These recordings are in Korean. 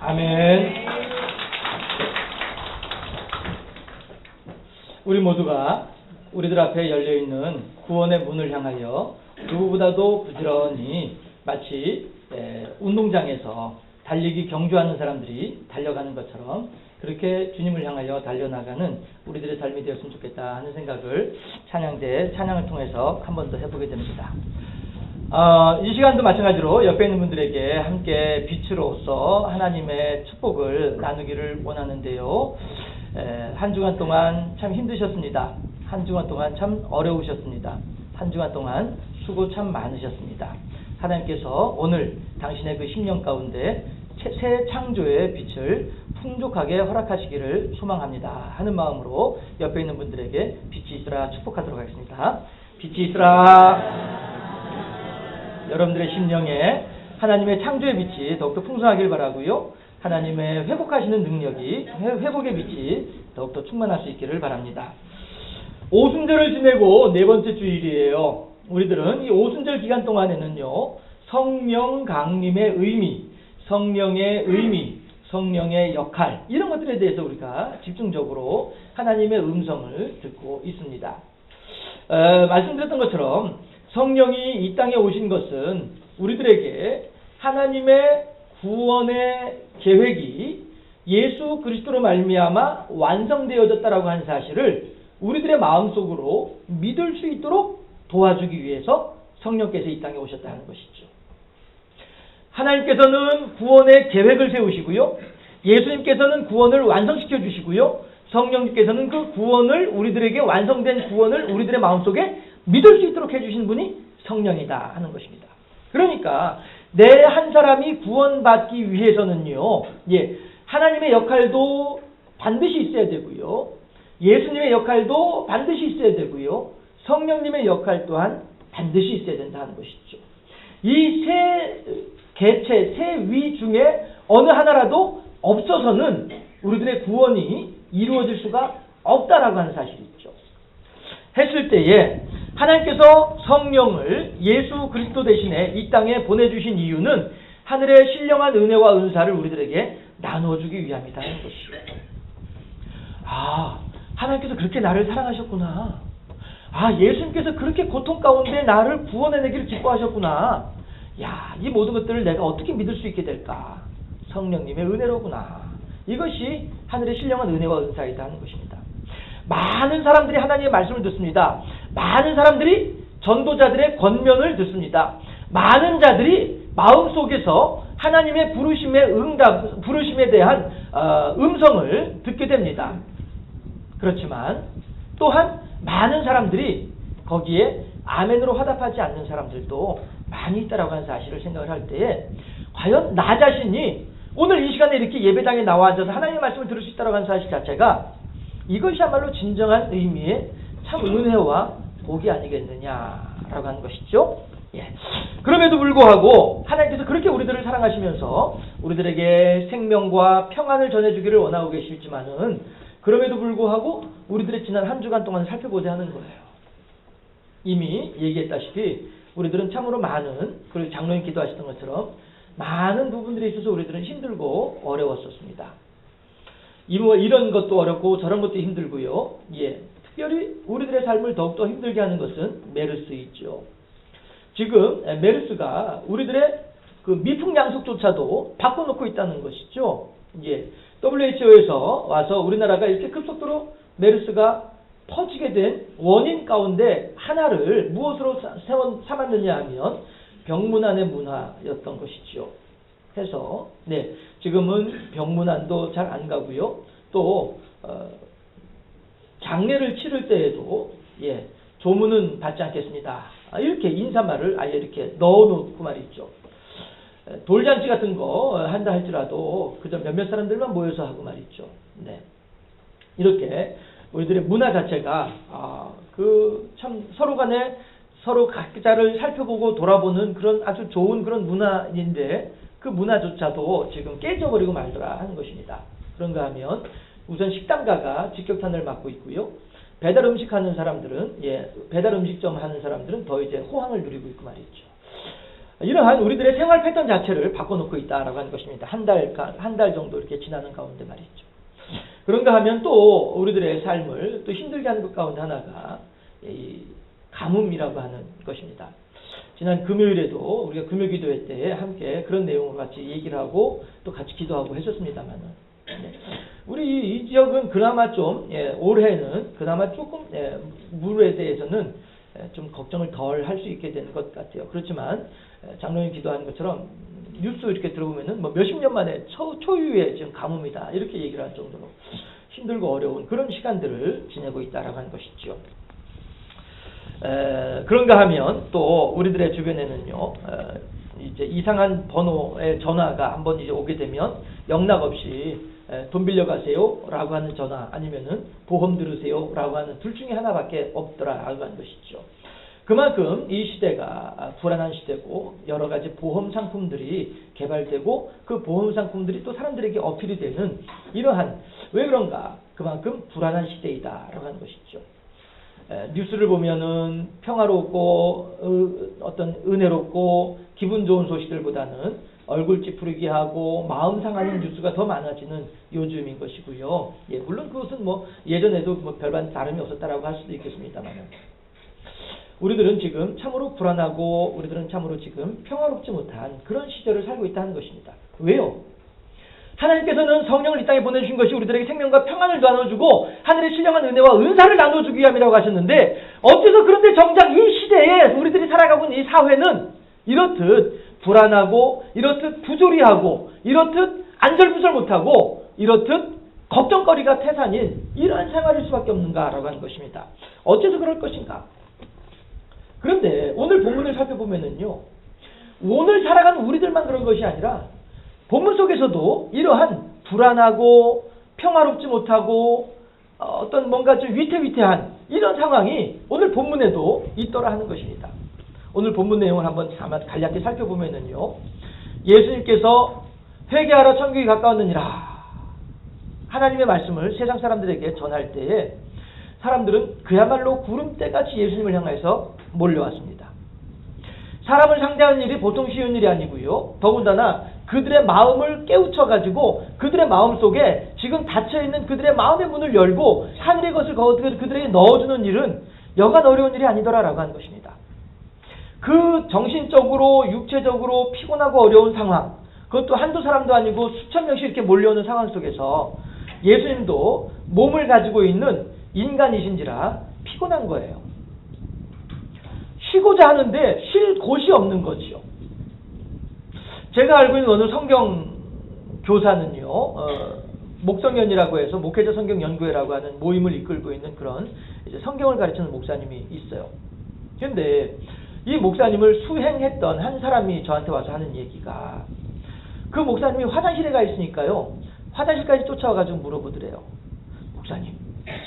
아멘. 우리 모두가 우리들 앞에 열려있는 구원의 문을 향하여 누구보다도 부지런히 마치 운동장에서 달리기 경주하는 사람들이 달려가는 것처럼 그렇게 주님을 향하여 달려나가는 우리들의 삶이 되었으면 좋겠다 하는 생각을 찬양을 통해서 한 번 더 해보게 됩니다. 이 시간도 마찬가지로 옆에 있는 분들에게 함께 빛으로서 하나님의 축복을 나누기를 원하는데요. 한 주간 동안 참 힘드셨습니다. 한 주간 동안 참 어려우셨습니다. 한 주간 동안 수고 참 많으셨습니다. 하나님께서 오늘 당신의 그 10년 가운데 새 창조의 빛을 풍족하게 허락하시기를 소망합니다 하는 마음으로 옆에 있는 분들에게 빛이 있으라 축복하도록 하겠습니다. 빛이 있으라. 여러분들의 심령에 하나님의 창조의 빛이 더욱더 풍성하길 바라고요. 하나님의 회복하시는 능력이 회복의 빛이 더욱더 충만할 수 있기를 바랍니다. 오순절을 지내고 네 번째 주일이에요. 우리들은 이 오순절 기간 동안에는요, 성령 강림의 의미, 성령의 역할, 이런 것들에 대해서 우리가 집중적으로 하나님의 음성을 듣고 있습니다. 말씀드렸던 것처럼 성령이 이 땅에 오신 것은 우리들에게 하나님의 구원의 계획이 예수 그리스도로 말미암아 완성되어졌다라고 하는 사실을 우리들의 마음속으로 믿을 수 있도록 도와주기 위해서 성령께서 이 땅에 오셨다는 것이죠. 하나님께서는 구원의 계획을 세우시고요. 예수님께서는 구원을 완성시켜 주시고요. 성령님께서는 그 구원을 우리들에게 완성된 구원을 우리들의 마음속에 믿을 수 있도록 해주신 분이 성령이다 하는 것입니다. 그러니까 내 한 사람이 구원받기 위해서는요, 하나님의 역할도 반드시 있어야 되고요, 예수님의 역할도 반드시 있어야 되고요, 성령님의 역할 또한 반드시 있어야 된다 하는 것이죠. 이 세 개체, 세 위 중에 어느 하나라도 없어서는 우리들의 구원이 이루어질 수가 없다라고 하는 사실이 있죠. 했을 때에 하나님께서 성령을 예수 그리스도 대신에 이 땅에 보내주신 이유는 하늘의 신령한 은혜와 은사를 우리들에게 나누어주기 위함이다 하는 것이죠. 하나님께서 그렇게 나를 사랑하셨구나. 예수님께서 그렇게 고통 가운데 나를 구원해내기를 기뻐하셨구나. 이 모든 것들을 내가 어떻게 믿을 수 있게 될까? 성령님의 은혜로구나. 이것이 하늘의 신령한 은혜와 은사이다 하는 것입니다. 많은 사람들이 하나님의 말씀을 듣습니다. 많은 사람들이 전도자들의 권면을 듣습니다. 많은 자들이 마음속에서 하나님의 부르심에 대한 음성을 듣게 됩니다. 그렇지만 또한 많은 사람들이 거기에 아멘으로 화답하지 않는 사람들도 많이 있다라고 하는 사실을 생각을 할 때에 과연 나 자신이 오늘 이 시간에 이렇게 예배당에 나와 앉아서 하나님의 말씀을 들을 수 있다라고 하는 사실 자체가 이것이야말로 진정한 의미의 참 은혜와 복이 아니겠느냐라고 하는 것이죠. 그럼에도 불구하고 하나님께서 그렇게 우리들을 사랑하시면서 우리들에게 생명과 평안을 전해주기를 원하고 계시지만은 그럼에도 불구하고 우리들의 지난 한 주간 동안 살펴보자 하는 거예요. 이미 얘기했다시피 우리들은 참으로 많은, 그리고 장로님 기도하셨던 것처럼 많은 부분들에 있어서 우리들은 힘들고 어려웠었습니다. 이런 것도 어렵고 저런 것도 힘들고요. 특별히 우리들의 삶을 더욱더 힘들게 하는 것은 메르스이죠. 지금 메르스가 우리들의 그 미풍양속조차도 바꿔놓고 있다는 것이죠. WHO에서 와서 우리나라가 이렇게 급속도로 메르스가 퍼지게 된 원인 가운데 하나를 무엇으로 삼았느냐 하면 병문안의 문화였던 것이죠. 해서 지금은 병문안도 잘 안 가고요. 또 장례를 치를 때에도 조문은 받지 않겠습니다. 이렇게 인사말을 아예 이렇게 넣어놓고 말이죠. 돌잔치 같은 거 한다 할지라도 그저 몇몇 사람들만 모여서 하고 말이죠. 이렇게 우리들의 문화 자체가 참 서로 간에 서로 각자를 살펴보고 돌아보는 그런 아주 좋은 그런 문화인데 그 문화조차도 지금 깨져버리고 말더라 하는 것입니다. 그런가 하면 우선 식당가가 직격탄을 맞고 있고요. 배달 음식 하는 사람들은 배달 음식점 하는 사람들은 더 이제 호황을 누리고 있고 말이죠. 이러한 우리들의 생활 패턴 자체를 바꿔놓고 있다라고 하는 것입니다. 한 달 정도 이렇게 지나는 가운데 말이죠. 그런가 하면 또 우리들의 삶을 또 힘들게 하는 것 가운데 하나가 이 가뭄이라고 하는 것입니다. 지난 금요일에도 우리가 금요 기도회 때 함께 그런 내용을 같이 얘기를 하고 또 같이 기도하고 했었습니다만은, 우리 이 지역은 그나마 좀 올해는 그나마 조금 물에 대해서는 좀 걱정을 덜 할 수 있게 된 것 같아요. 그렇지만 장로님 기도하는 것처럼 뉴스 이렇게 들어보면은 뭐 몇십 년 만에 초유의 지금 가뭄이다 이렇게 얘기를 할 정도로 힘들고 어려운 그런 시간들을 지내고 있다라고 하는 것이죠. 그런가 하면 또 우리들의 주변에는요, 이제 이상한 번호의 전화가 한번 이제 오게 되면 영락 없이 돈 빌려가세요 라고 하는 전화, 아니면은 보험 들으세요 라고 하는 둘 중에 하나밖에 없더라라고 하는 것이죠. 그만큼 이 시대가 불안한 시대고 여러 가지 보험 상품들이 개발되고 그 보험 상품들이 또 사람들에게 어필이 되는 이러한, 왜 그런가? 그만큼 불안한 시대이다라고 하는 것이죠. 뉴스를 보면은 평화롭고 어떤 은혜롭고 기분 좋은 소식들보다는 얼굴 찌푸리게 하고 마음 상하는 뉴스가 더 많아지는 요즘인 것이고요. 물론 그것은 뭐 예전에도 뭐 별반 다름이 없었다라고 할 수도 있겠습니다만, 우리들은 지금 참으로 불안하고 우리들은 참으로 지금 평화롭지 못한 그런 시절을 살고 있다는 것입니다. 왜요? 하나님께서는 성령을 이 땅에 보내주신 것이 우리들에게 생명과 평안을 나눠주고 하늘의 신령한 은혜와 은사를 나눠주기 위함이라고 하셨는데, 어째서 그런데 정작 이 시대에 우리들이 살아가고 있는 이 사회는 이렇듯 불안하고 이렇듯 부조리하고 이렇듯 안절부절 못하고 이렇듯 걱정거리가 태산인 이러한 생활일 수밖에 없는가라고 하는 것입니다. 어째서 그럴 것인가? 그런데 오늘 본문을 살펴보면은요, 오늘 살아가는 우리들만 그런 것이 아니라 본문 속에서도 이러한 불안하고 평화롭지 못하고 어떤 뭔가 좀 위태위태한 이런 상황이 오늘 본문에도 있더라 하는 것입니다. 오늘 본문 내용을 한번 간략히 살펴보면은요, 예수님께서 회개하라 천국이 가까웠느니라 하나님의 말씀을 세상 사람들에게 전할 때에 사람들은 그야말로 구름대같이 예수님을 향해서 몰려왔습니다. 사람을 상대하는 일이 보통 쉬운 일이 아니고요, 더군다나 그들의 마음을 깨우쳐가지고 그들의 마음 속에 지금 닫혀있는 그들의 마음의 문을 열고 하늘의 것을 그들에게 넣어주는 일은 여간 어려운 일이 아니더라라고 하는 것입니다. 그 정신적으로 육체적으로 피곤하고 어려운 상황, 그것도 한두 사람도 아니고 수천 명씩 이렇게 몰려오는 상황 속에서 예수님도 몸을 가지고 있는 인간이신지라 피곤한 거예요. 쉬고자 하는데 쉴 곳이 없는 거지요. 제가 알고 있는 어느 성경 교사는요, 목성연이라고 해서 목회자 성경 연구회라고 하는 모임을 이끌고 있는 그런 이제 성경을 가르치는 목사님이 있어요. 그런데 이 목사님을 수행했던 한 사람이 저한테 와서 하는 얘기가, 그 목사님이 화장실에 가 있으니까요, 화장실까지 쫓아와가지고 물어보더래요. 목사님,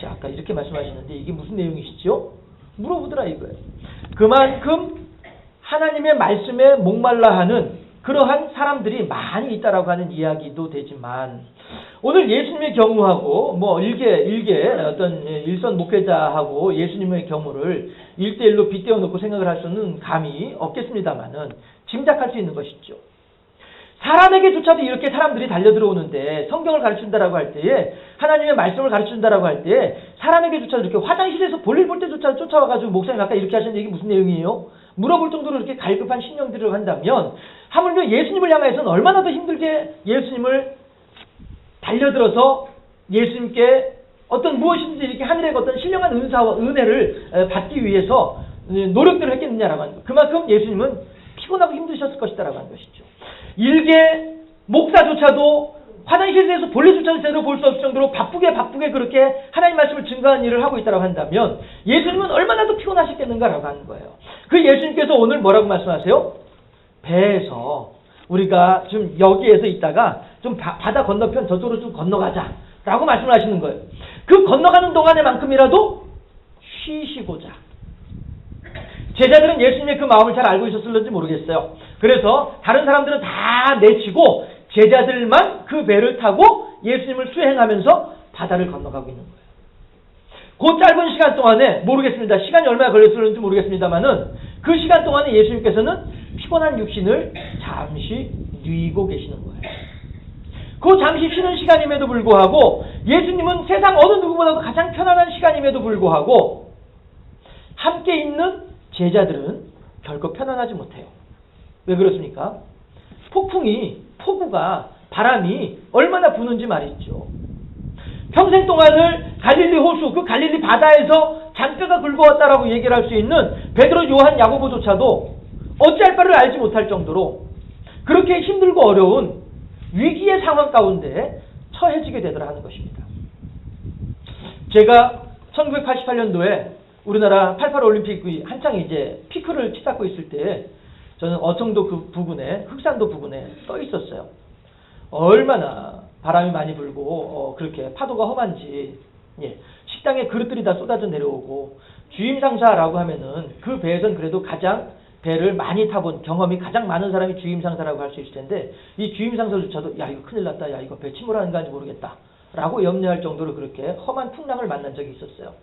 아까 이렇게 말씀하셨는데 이게 무슨 내용이시죠? 물어보더라 이거예요. 그만큼 하나님의 말씀에 목말라 하는 그러한 사람들이 많이 있다라고 하는 이야기도 되지만, 오늘 예수님의 경우하고 뭐 일개 어떤 일선 목회자하고 예수님의 경우를 1대1로 빗대어 놓고 생각을 할 수는 감이 없겠습니다만은 짐작할 수 있는 것이죠. 사람에게조차도 이렇게 사람들이 달려들어오는데 성경을 가르친다라고 할 때에, 하나님의 말씀을 가르친다라고 할 때에 사람에게조차도 이렇게 화장실에서 볼일 볼 때조차 쫓아와가지고 목사님 아까 이렇게 하셨는데 이게 무슨 내용이에요? 물어볼 정도로 이렇게 갈급한 신령들을 한다면, 하물며 예수님을 향해서는 얼마나 더 힘들게 예수님을 달려들어서 예수님께 어떤 무엇인지 이렇게 하늘의 어떤 신령한 은사와 은혜를 받기 위해서 노력들을 했겠느냐라고 하는 것. 그만큼 예수님은 피곤하고 힘드셨을 것이다라고 하는 것이죠. 일개 목사조차도 화장실에서 볼일조차도 제대로 볼 수 없을 정도로 바쁘게 그렇게 하나님 말씀을 증거하는 일을 하고 있다고 한다면 예수님은 얼마나 더 피곤하셨겠는가라고 하는 거예요. 그 예수님께서 오늘 뭐라고 말씀하세요? 배에서 우리가 좀 여기에서 있다가 좀 바다 건너편 저쪽으로 좀 건너가자 라고 말씀을 하시는 거예요. 그 건너가는 동안에만큼이라도 쉬시고자. 제자들은 예수님의 그 마음을 잘 알고 있었을지 모르겠어요. 그래서 다른 사람들은 다 내치고 제자들만 그 배를 타고 예수님을 수행하면서 바다를 건너가고 있는 거예요. 그 짧은 시간 동안에, 모르겠습니다. 시간이 얼마나 걸렸을지 모르겠습니다만은 그 시간 동안에 예수님께서는 피곤한 육신을 잠시 뉘고 계시는 거예요. 그 잠시 쉬는 시간임에도 불구하고 예수님은 세상 어느 누구보다도 가장 편안한 시간임에도 불구하고 함께 있는 제자들은 결코 편안하지 못해요. 왜 그렇습니까? 폭우가 바람이 얼마나 부는지 말이죠. 평생 동안을 갈릴리 호수, 그 갈릴리 바다에서 잔뼈가 굵어왔다라고 얘기를 할 수 있는 베드로, 요한, 야고보조차도 어찌할 바를 알지 못할 정도로 그렇게 힘들고 어려운 위기의 상황 가운데 처해지게 되더라 하는 것입니다. 제가 1988년도에 우리나라 88 올림픽이 한창 이제 피크를 치닫고 있을 때 저는 어청도 그 부근에, 흑산도 부근에 떠 있었어요. 얼마나 바람이 많이 불고 그렇게 파도가 험한지, 식당에 그릇들이 다 쏟아져 내려오고 주임상사라고 하면은 그 배에선 그래도 가장 배를 많이 타본 경험이 가장 많은 사람이 주임상사라고 할 수 있을 텐데 이 주임상사조차도 야 이거 큰일 났다, 야 이거 배 침몰하는 거 아닌지 모르겠다 라고 염려할 정도로 그렇게 험한 풍랑을 만난 적이 있었어요.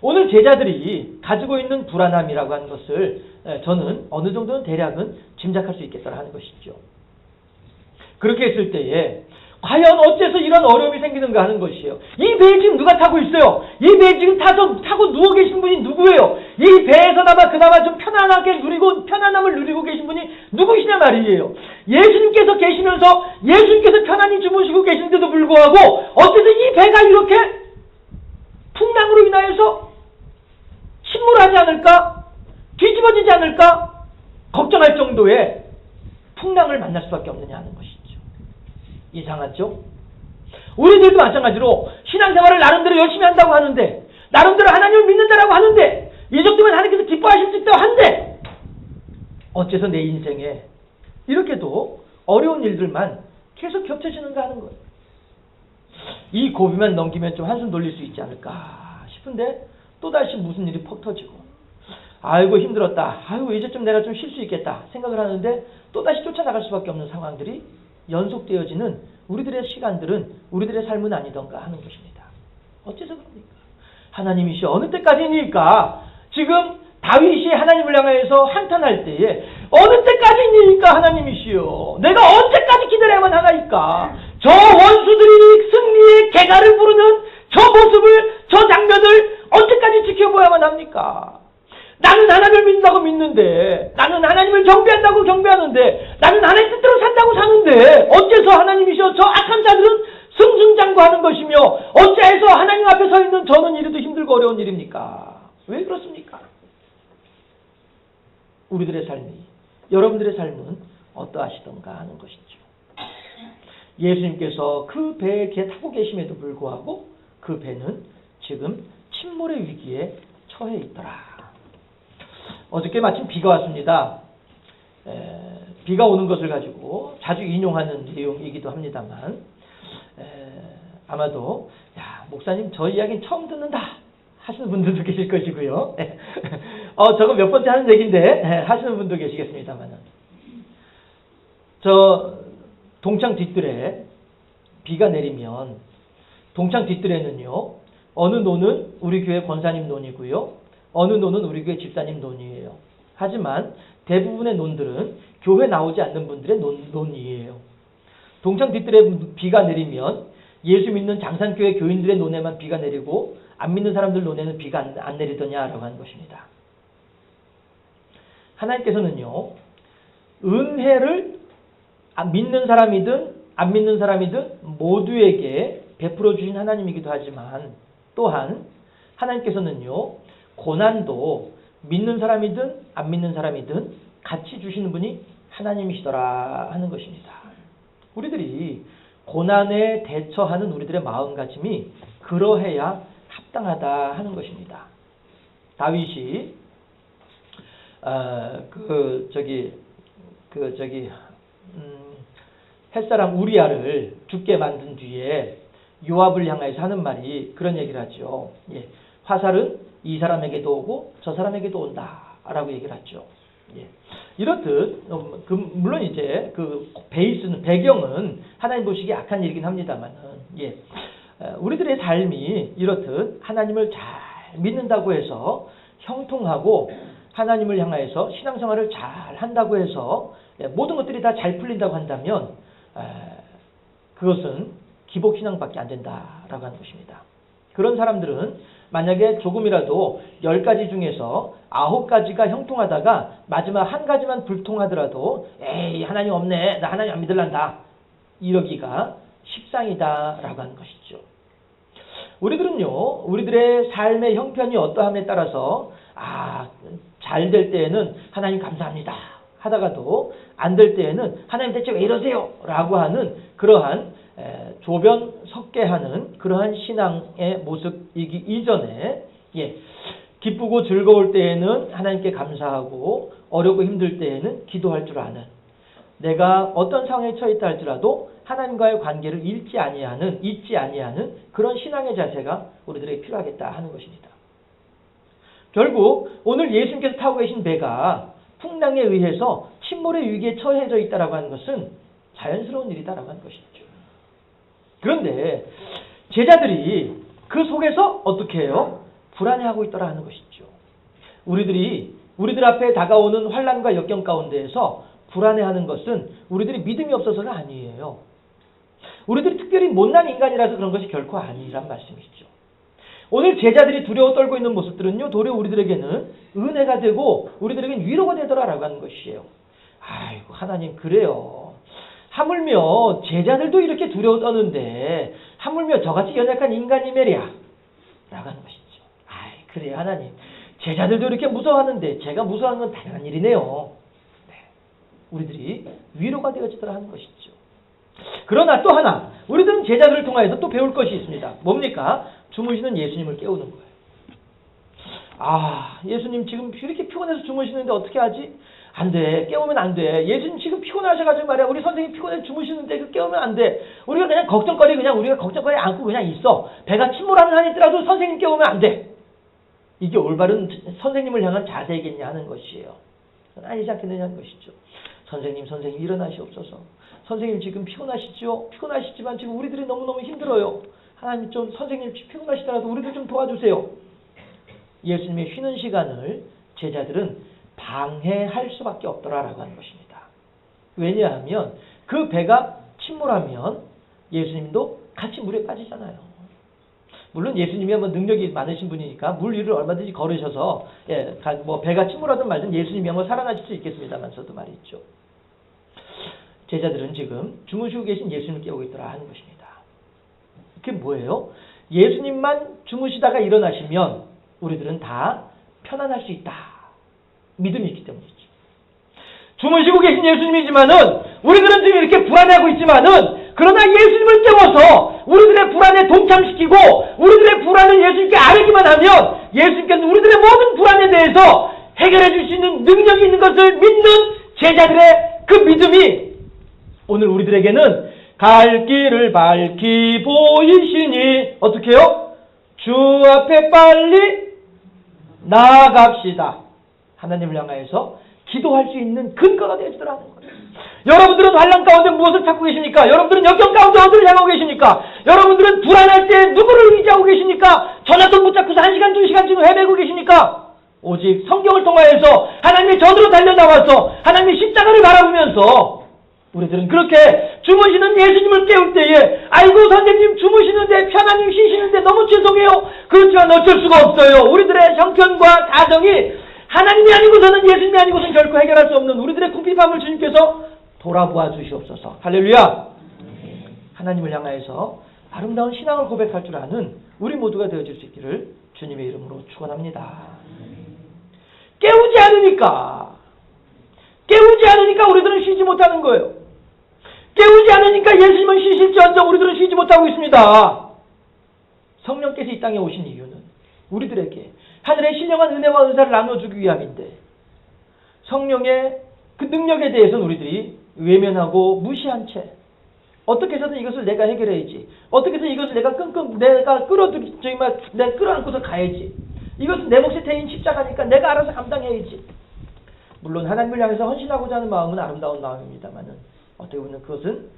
오늘 제자들이 가지고 있는 불안함이라고 하는 것을 저는 어느 정도는 대략은 짐작할 수 있겠다 하는 것이죠. 그렇게 했을 때에 과연 어째서 이런 어려움이 생기는가 하는 것이에요. 이 배에 지금 누가 타고 있어요? 이 배에 지금 타고 누워 계신 분이 누구예요? 이 배에서나마 그나마 좀 편안함을 누리고 계신 분이 누구시냐 말이에요. 예수님께서 계시면서 예수님께서 편안히 주무시고 계신데도 불구하고 어째서 이 배가 이렇게 풍랑으로 인하여서 침몰하지 않을까? 뒤집어지지 않을까? 걱정할 정도의 풍랑을 만날 수밖에 없느냐 하는 것이죠. 이상하죠? 우리들도 마찬가지로 신앙생활을 나름대로 열심히 한다고 하는데, 나름대로 하나님을 믿는다라고 하는데, 이 정도면 하나님께서 기뻐하실 수 있다고 하는데 어째서 내 인생에 이렇게도 어려운 일들만 계속 겹쳐지는가 하는 거예요. 이 고비만 넘기면 좀 한숨 돌릴 수 있지 않을까 싶은데 또다시 무슨 일이 퍽 터지고, 아이고 힘들었다, 아이고 이제 좀 내가 좀 쉴 수 있겠다 생각을 하는데 또다시 쫓아나갈 수밖에 없는 상황들이 연속되어지는 우리들의 시간들은 우리들의 삶은 아니던가 하는 것입니다. 어째서 그럽니까? 하나님이시여 어느 때까지니까? 지금 다윗이 하나님을 향해서 한탄할 때에 어느 때까지니까 하나님이시여 내가 언제까지 기다려야만 하나이까? 저 원수들이 승리의 개가를 부르는 저 모습을, 저 장면을 언제까지 지켜보야만 합니까? 나는 하나님을 믿는다고 믿는데, 나는 하나님을 경배한다고 경배하는데, 나는 하나님 뜻대로 산다고 사는데 어째서 하나님이시여 저 악한 자들은 승승장구하는 것이며 어째서 하나님 앞에 서 있는 저는 이래도 힘들고 어려운 일입니까? 왜 그렇습니까? 우리들의 삶이, 여러분들의 삶은 어떠하시던가 하는 것이죠. 예수님께서 그 배에 타고 계심에도 불구하고 그 배는 지금 침몰의 위기에 처해 있더라. 어저께 마침 비가 왔습니다. 비가 오는 것을 가지고 자주 인용하는 내용이기도 합니다만 아마도 야 목사님 저 이야기는 처음 듣는다 하시는 분들도 계실 것이고요. 저거 몇 번째 하는 얘기인데 하시는 분도 계시겠습니다만 저 동창 뒷뜰에 비가 내리면 동창 뒷뜰에는요 어느 노는 우리 교회 권사님 논이고요. 어느 논은 우리 교회 집사님 논이에요. 하지만 대부분의 논들은 교회 나오지 않는 분들의 논이에요. 동창 뒷뜰에 비가 내리면 예수 믿는 장산교회 교인들의 논에만 비가 내리고 안 믿는 사람들 논에는 비가 안 내리더냐라고 하는 것입니다. 하나님께서는요. 은혜를 믿는 사람이든 안 믿는 사람이든 모두에게 베풀어 주신 하나님이기도 하지만 또한 하나님께서는요. 고난도 믿는 사람이든 안 믿는 사람이든 같이 주시는 분이 하나님이시더라 하는 것입니다. 우리들이 고난에 대처하는 우리들의 마음가짐이 그러해야 합당하다 하는 것입니다. 다윗이 햇사람 우리아를 죽게 만든 뒤에 요압을 향해서 하는 말이 그런 얘기를 하죠. 화살은 이 사람에게도 오고 저 사람에게도 온다라고 얘기를 하죠. 이렇듯 물론 이제 그 베이스는 배경은 하나님 보시기에 악한 일이긴 합니다만은 우리들의 삶이 이렇듯 하나님을 잘 믿는다고 해서 형통하고 하나님을 향하여서 신앙생활을 잘 한다고 해서 모든 것들이 다 잘 풀린다고 한다면 그것은 기복신앙밖에 안 된다라고 하는 것입니다. 그런 사람들은 만약에 조금이라도 10가지 중에서 9가지가 형통하다가 마지막 한 가지만 불통하더라도 에이 하나님 없네, 나 하나님 안 믿을란다, 이러기가 십상이다라고 하는 것이죠. 우리들은요, 우리들의 삶의 형편이 어떠함에 따라서 잘 될 때에는 하나님 감사합니다 하다가도 안 될 때에는 하나님 대체 왜 이러세요? 라고 하는 그러한 조변 섞게 하는 그러한 신앙의 모습이기 이전에 기쁘고 즐거울 때에는 하나님께 감사하고 어렵고 힘들 때에는 기도할 줄 아는, 내가 어떤 상황에 처했다 할지라도 하나님과의 관계를 잊지 아니하는 그런 신앙의 자세가 우리들에게 필요하겠다 하는 것입니다. 결국 오늘 예수님께서 타고 계신 배가 풍랑에 의해서 침몰의 위기에 처해져 있다라고 하는 것은 자연스러운 일이다라고 하는 것이죠. 그런데 제자들이 그 속에서 어떻게 해요? 불안해하고 있더라 하는 것이죠. 우리들 앞에 다가오는 환난과 역경 가운데에서 불안해하는 것은 우리들이 믿음이 없어서가 아니에요. 우리들이 특별히 못난 인간이라서 그런 것이 결코 아니란 말씀이죠. 오늘 제자들이 두려워 떨고 있는 모습들은요, 도리어 우리들에게는 은혜가 되고 우리들에게는 위로가 되더라라고 하는 것이에요. 아이고 하나님 그래요. 하물며 제자들도 이렇게 두려워 떠는데 하물며 저같이 연약한 인간이 말이야 라고 하는 것이죠. 그래요 하나님, 제자들도 이렇게 무서워하는데 제가 무서워하는 건 당연한 일이네요. 우리들이 위로가 되어지더라 하는 것이죠. 그러나 또 하나, 우리들은 제자들을 통하여서 또 배울 것이 있습니다. 뭡니까? 주무시는 예수님을 깨우는 거예요. 예수님 지금 이렇게 피곤해서 주무시는데 어떻게 하지? 안 돼. 깨우면 안 돼. 예수님 지금 피곤하셔가지고 말이야. 우리 선생님 피곤해서 주무시는데 그 깨우면 안 돼. 우리가 그냥 우리가 걱정거리 안고 그냥 있어. 배가 침몰하는 한이 있더라도 선생님 깨우면 안 돼. 이게 올바른 선생님을 향한 자세이겠냐 하는 것이에요. 아니지 않겠느냐 하는 것이죠. 선생님 일어나시옵소서. 선생님 지금 피곤하시죠? 피곤하시지만 지금 우리들이 너무너무 힘들어요. 하나님 좀 선생님 피곤하시더라도 우리들 좀 도와주세요. 예수님의 쉬는 시간을 제자들은 방해할 수밖에 없더라라고 하는 것입니다. 왜냐하면 그 배가 침몰하면 예수님도 같이 물에 빠지잖아요. 물론 예수님이 한번 능력이 많으신 분이니까 물 위를 얼마든지 걸으셔서 배가 침몰하든 말든 예수님이 한번 살아나실 수 있겠습니다만서도 말이죠. 제자들은 지금 주무시고 계신 예수님을 깨우고 있더라 하는 것입니다. 그게 뭐예요? 예수님만 주무시다가 일어나시면 우리들은 다 편안할 수 있다. 믿음이 있기 때문이죠. 주무시고 계신 예수님이지만은 우리들은 지금 이렇게 불안해하고 있지만은 그러나 예수님을 깨워서 우리들의 불안에 동참시키고 우리들의 불안을 예수님께 아뢰기만 하면 예수님께서 우리들의 모든 불안에 대해서 해결해 줄 수 있는 능력이 있는 것을 믿는 제자들의 그 믿음이 오늘 우리들에게는 갈 길을 밝히 보이시니 어떻게 해요? 주 앞에 빨리 나아갑시다. 하나님을 향하여서 기도할 수 있는 근거가 되어지더라는 거예요. 여러분들은 환난 가운데 무엇을 찾고 계십니까? 여러분들은 역경 가운데 어디를 향하고 계십니까? 여러분들은 불안할 때 누구를 의지하고 계십니까? 전화통 붙잡고서 1시간, 2시간 지금 헤매고 계십니까? 오직 성경을 통하여서 하나님의 전으로 달려나와서 하나님의 십자가를 바라보면서 우리들은 그렇게 주무시는 예수님을 깨울 때에 아이고 선생님 주무시는데 편안히 쉬시는데 너무 죄송해요. 그렇지만 어쩔 수가 없어요. 우리들의 형편과 가정이 하나님이 아니고서는 예수님이 아니고서는 결코 해결할 수 없는 우리들의 궁핍함을 주님께서 돌아보아 주시옵소서. 할렐루야. 하나님을 향하여서 아름다운 신앙을 고백할 줄 아는 우리 모두가 되어줄 수 있기를 주님의 이름으로 축원합니다. 깨우지 않으니까 우리들은 쉬지 못하는 거예요. 깨우지 않으니까 예수님은 쉬실지언정 우리들은 쉬지 못하고 있습니다. 성령께서 이 땅에 오신 이유는 우리들에게 하늘의 신령한 은혜와 은사를 나눠주기 위함인데 성령의 그 능력에 대해서는 우리들이 외면하고 무시한 채 어떻게 해서든 이것을 내가 해결해야지, 어떻게 해서든 이것을 내가 끌어안고서 가야지, 이것은 내 몫이 대인 십자가니까 내가 알아서 감당해야지. 물론 하나님을 향해서 헌신하고자 하는 마음은 아름다운 마음입니다만은 어떻게 보면 그것은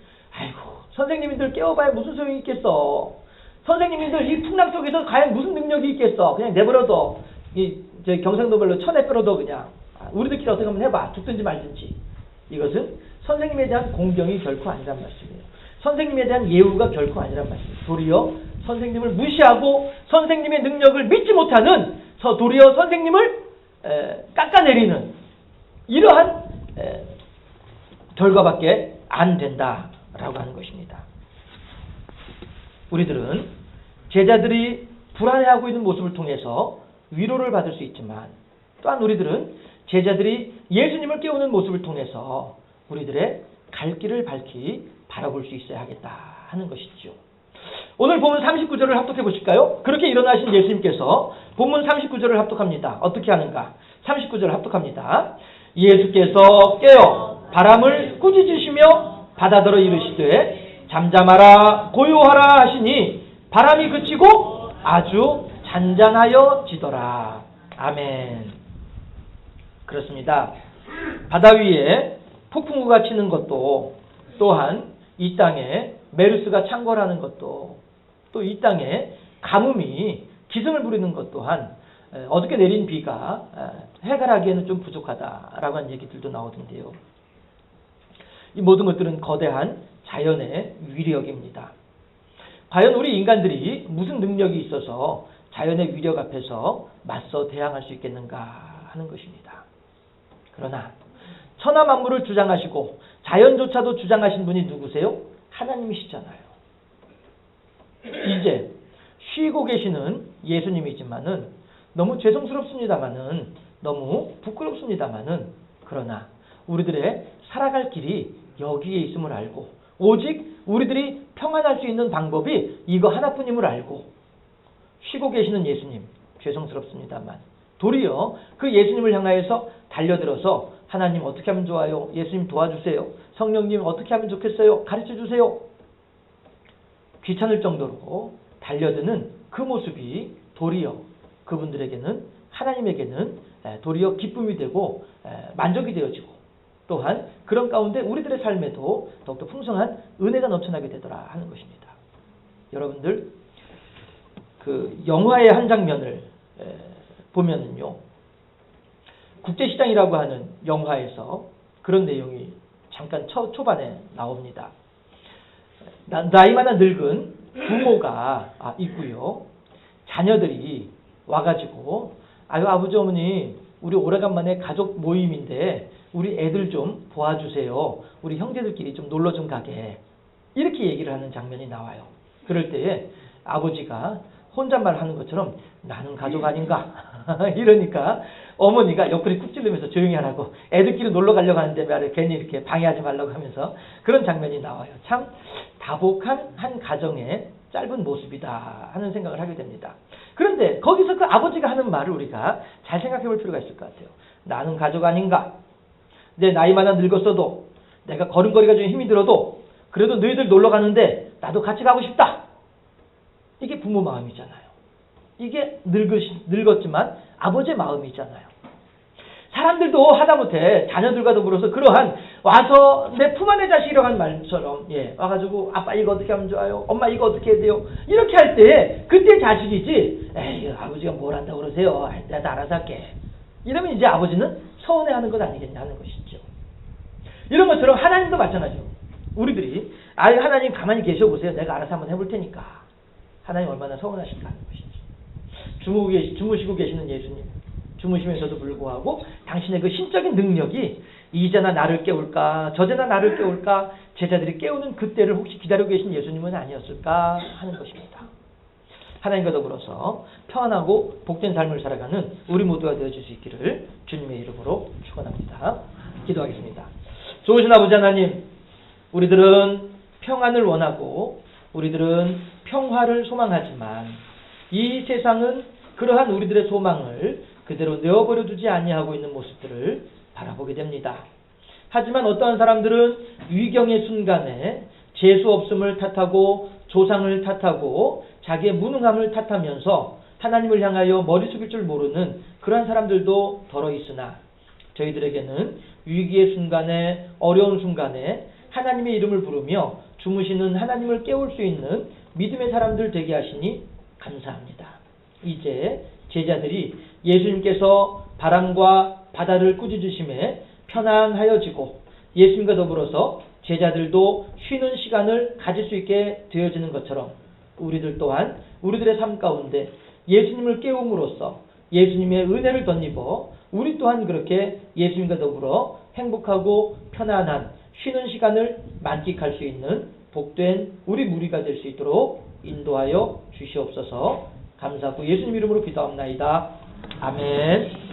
선생님들 깨워봐야 무슨 소용이 있겠어. 선생님들 이 풍랑 속에서 과연 무슨 능력이 있겠어. 그냥 내버려둬. 제 경상도 말로 천에 뼈로도 그냥 우리들끼리 어떻게 한번 해봐. 죽든지 말든지. 이것은 선생님에 대한 공경이 결코 아니란 말씀이에요. 선생님에 대한 예우가 결코 아니란 말씀이에요. 도리어 선생님을 무시하고 선생님의 능력을 믿지 못하는 도리어 선생님을 깎아내리는 이러한 결과밖에 안 된다라고 하는 것입니다. 우리들은 제자들이 불안해하고 있는 모습을 통해서 위로를 받을 수 있지만 또한 우리들은 제자들이 예수님을 깨우는 모습을 통해서 우리들의 갈 길을 밝히 바라볼 수 있어야 하겠다 하는 것이죠. 오늘 본문 39절을 합독해 보실까요? 그렇게 일어나신 예수님께서 본문 39절을 합독합니다. 어떻게 하는가? 39절을 합독합니다. 예수께서 깨어 바람을 꾸짖으시며 바다더러 이르시되 잠잠하라 고요하라 하시니 바람이 그치고 아주 잔잔하여지더라. 아멘. 그렇습니다. 바다 위에 폭풍우가 치는 것도 또한 이 땅에 메르스가 창궐하는 것도 또 이 땅에 가뭄이 기승을 부리는 것 또한 어저께 내린 비가 해결하기에는 좀 부족하다라고 하는 얘기들도 나오던데요. 이 모든 것들은 거대한 자연의 위력입니다. 과연 우리 인간들이 무슨 능력이 있어서 자연의 위력 앞에서 맞서 대항할 수 있겠는가 하는 것입니다. 그러나 천하 만물을 주장하시고 자연조차도 주장하신 분이 누구세요? 하나님이시잖아요. 이제 쉬고 계시는 예수님이지만은 너무 죄송스럽습니다만은 너무 부끄럽습니다만은 그러나 우리들의 살아갈 길이 여기에 있음을 알고 오직 우리들이 평안할 수 있는 방법이 이거 하나뿐임을 알고 쉬고 계시는 예수님 죄송스럽습니다만 도리어 그 예수님을 향하여서 달려들어서 하나님 어떻게 하면 좋아요? 예수님 도와주세요. 성령님 어떻게 하면 좋겠어요? 가르쳐주세요. 귀찮을 정도로 달려드는 그 모습이 도리어 그분들에게는 하나님에게는 도리어 기쁨이 되고 만족이 되어지고 또한 그런 가운데 우리들의 삶에도 더욱더 풍성한 은혜가 넘쳐나게 되더라 하는 것입니다. 여러분들 그 영화의 한 장면을 보면은요. 국제시장이라고 하는 영화에서 그런 내용이 잠깐 초반에 나옵니다. 나이마다 늙은 부모가 있고요. 자녀들이 와가지고 아유 아버지 어머니 우리 오래간만에 가족 모임인데 우리 애들 좀 도와주세요. 우리 형제들끼리 좀 놀러 좀 가게. 이렇게 얘기를 하는 장면이 나와요. 그럴 때에 아버지가 혼잣말 하는 것처럼 나는 가족 아닌가? 이러니까 어머니가 옆구리 쿡 찔르면서 조용히 하라고 애들끼리 놀러 가려고 하는데 말을 괜히 이렇게 방해하지 말라고 하면서 그런 장면이 나와요. 참 다복한 한 가정의 짧은 모습이다 하는 생각을 하게 됩니다. 그런데 거기서 그 아버지가 하는 말을 우리가 잘 생각해 볼 필요가 있을 것 같아요. 나는 가족 아닌가? 내 나이마다 늙었어도 내가 걸음걸이가 좀 힘이 들어도 그래도 너희들 놀러 가는데 나도 같이 가고 싶다. 이게 부모 마음이잖아요. 이게 늙었지만 아버지의 마음이잖아요. 사람들도 하다못해 자녀들과 더불어서 그러한 와서 내 품 안의 자식이라고 한 말처럼 와가지고 아빠 이거 어떻게 하면 좋아요? 엄마 이거 어떻게 해야 돼요? 이렇게 할 때 그때 자식이지 에이 아버지가 뭘 한다고 그러세요? 내가 알아서 할게. 이러면 이제 아버지는 서운해하는 것 아니겠냐 하는 것이죠. 이런 것처럼 하나님도 마찬가지죠. 우리들이 하나님 가만히 계셔보세요. 내가 알아서 한번 해볼 테니까. 하나님 얼마나 서운하실까 하는 것이죠. 주무시고 계시는 예수님. 주무시면서도 불구하고 당신의 그 신적인 능력이 이제나 나를 깨울까 저제나 나를 깨울까 제자들이 깨우는 그때를 혹시 기다리고 계신 예수님은 아니었을까 하는 것입니다. 하나님과 더불어서 평안하고 복된 삶을 살아가는 우리 모두가 되어줄 수 있기를 주님의 이름으로 축원합니다. 기도하겠습니다. 좋으신 아버지 하나님, 우리들은 평안을 원하고 우리들은 평화를 소망하지만 이 세상은 그러한 우리들의 소망을 그대로 내어버려 두지 아니하고 있는 모습들을 바라보게 됩니다. 하지만 어떠한 사람들은 위경의 순간에 재수 없음을 탓하고 조상을 탓하고 자기의 무능함을 탓하면서 하나님을 향하여 머리 숙일 줄 모르는 그러한 사람들도 덜어 있으나 저희들에게는 위기의 순간에 어려운 순간에 하나님의 이름을 부르며 주무시는 하나님을 깨울 수 있는 믿음의 사람들 되게 하시니 감사합니다. 이제 제자들이 예수님께서 바람과 바다를 꾸짖으심에 편안하여지고 예수님과 더불어서 제자들도 쉬는 시간을 가질 수 있게 되어지는 것처럼 우리들 또한 우리들의 삶 가운데 예수님을 깨움으로써 예수님의 은혜를 덧입어 우리 또한 그렇게 예수님과 더불어 행복하고 편안한 쉬는 시간을 만끽할 수 있는 복된 우리 무리가 될 수 있도록 인도하여 주시옵소서. 감사하고 예수님 이름으로 기도합나이다. 아멘.